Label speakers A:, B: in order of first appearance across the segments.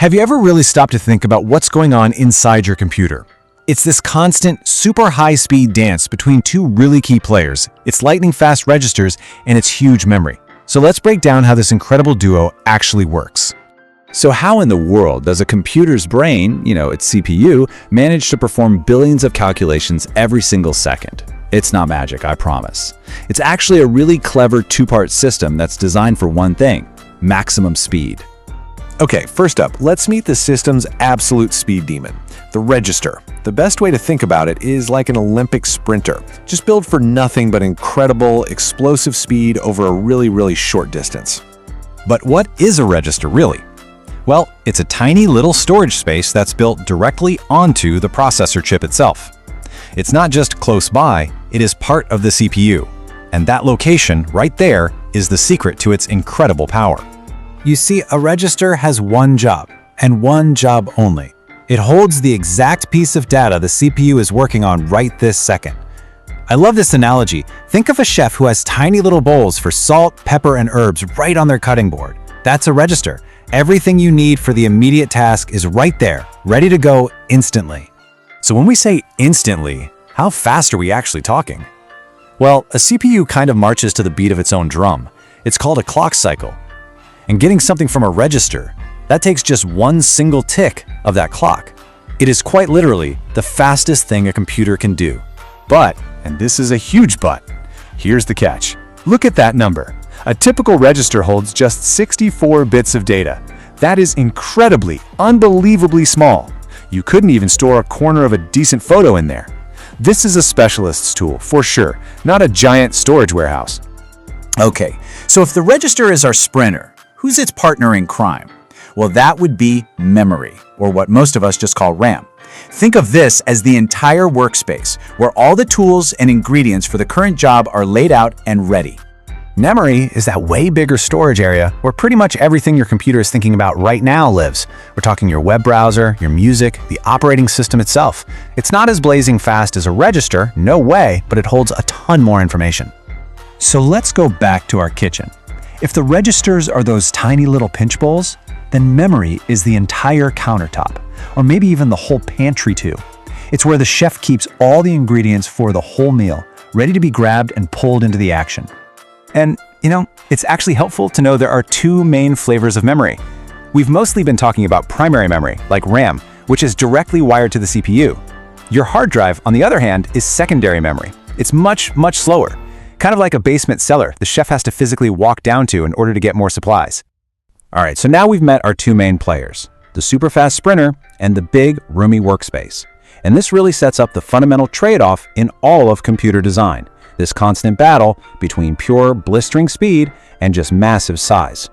A: Have you ever really stopped to think about what's going on inside your computer? It's this constant, super high-speed dance between two really key players, its lightning-fast registers, and its huge memory. So let's break down how this incredible duo actually works.
B: So how in the world does a computer's brain, its CPU, manage to perform billions of calculations every single second? It's not magic, I promise. It's actually a really clever two-part system that's designed for one thing: maximum speed.
C: Okay, first up, let's meet the system's absolute speed demon, the register. The best way to think about it is like an Olympic sprinter, just built for nothing but incredible, explosive speed over a really short distance.
A: But what is a register really? Well, it's a tiny little storage space that's built directly onto the processor chip itself. It's not just close by, it is part of the CPU. And that location right there is the secret to its incredible power. You see, a register has one job, and one job only. It holds the exact piece of data the CPU is working on right this second. I love this analogy. Think of a chef who has tiny little bowls for salt, pepper, and herbs right on their cutting board. That's a register. Everything you need for the immediate task is right there, ready to go instantly. So when we say instantly, how fast are we actually talking? Well, a CPU kind of marches to the beat of its own drum. It's called a clock cycle. And getting something from a register, that takes just one single tick of that clock. It is quite literally the fastest thing a computer can do. But, and this is a huge but, here's the catch. Look at that number. A typical register holds just 64 bits of data. That is incredibly, unbelievably small. You couldn't even store a corner of a decent photo in there. This is a specialist's tool, for sure, not a giant storage warehouse.
D: Okay, so if the register is our sprinter, who's its partner in crime? Well, that would be memory, or what most of us just call RAM. Think of this as the entire workspace, where all the tools and ingredients for the current job are laid out and ready.
A: Memory is that way bigger storage area where pretty much everything your computer is thinking about right now lives. We're talking your web browser, your music, the operating system itself. It's not as blazing fast as a register, no way, but it holds a ton more information. So let's go back to our kitchen. If the registers are those tiny little pinch bowls, then memory is the entire countertop, or maybe even the whole pantry too. It's where the chef keeps all the ingredients for the whole meal, ready to be grabbed and pulled into the action. And, it's actually helpful to know there are two main flavors of memory. We've mostly been talking about primary memory, like RAM, which is directly wired to the CPU. Your hard drive, on the other hand, is secondary memory. It's much slower. Kind of like a basement cellar the chef has to physically walk down to in order to get more supplies. All right, so now we've met our two main players, the super fast sprinter and the big, roomy workspace. And this really sets up the fundamental trade-off in all of computer design, this constant battle between pure, blistering speed and just massive size.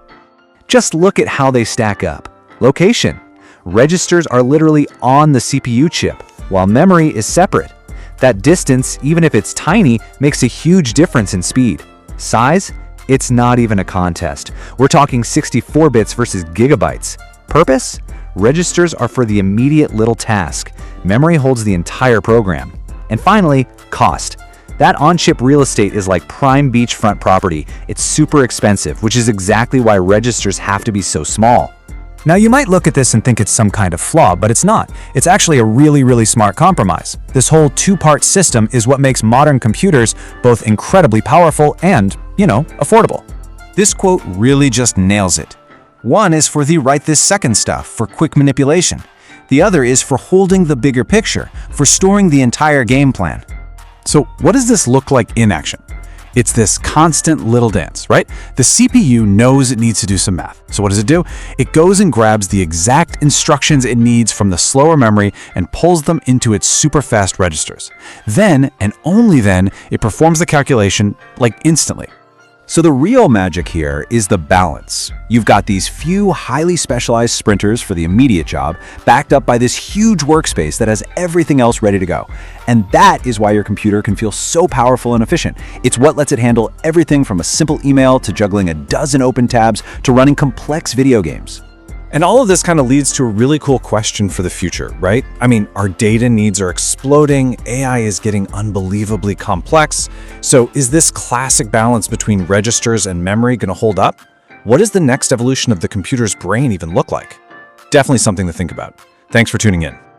A: Just look at how they stack up. Location. Registers are literally on the CPU chip, while memory is separate. That distance, even if it's tiny, makes a huge difference in speed. Size? It's not even a contest. We're talking 64 bits versus gigabytes. Purpose? Registers are for the immediate little task. Memory holds the entire program. And finally, cost. That on-chip real estate is like prime beachfront property. It's super expensive, which is exactly why registers have to be so small. Now, you might look at this and think it's some kind of flaw, but it's not. It's actually a really smart compromise. This whole two-part system is what makes modern computers both incredibly powerful and, affordable. This quote really just nails it. One is for the right-this-second stuff, for quick manipulation. The other is for holding the bigger picture, for storing the entire game plan. So what does this look like in action? It's this constant little dance, right? The CPU knows it needs to do some math. So what does it do? It goes and grabs the exact instructions it needs from the slower memory and pulls them into its super fast registers. Then, and only then, it performs the calculation like instantly. So the real magic here is the balance. You've got these few highly specialized sprinters for the immediate job, backed up by this huge workspace that has everything else ready to go. And that is why your computer can feel so powerful and efficient. It's what lets it handle everything from a simple email to juggling a dozen open tabs to running complex video games.
C: And all of this kind of leads to a really cool question for the future, right? I mean, our data needs are exploding, AI is getting unbelievably complex. So is this classic balance between registers and memory going to hold up? What does the next evolution of the computer's brain even look like?
A: Definitely something to think about. Thanks for tuning in.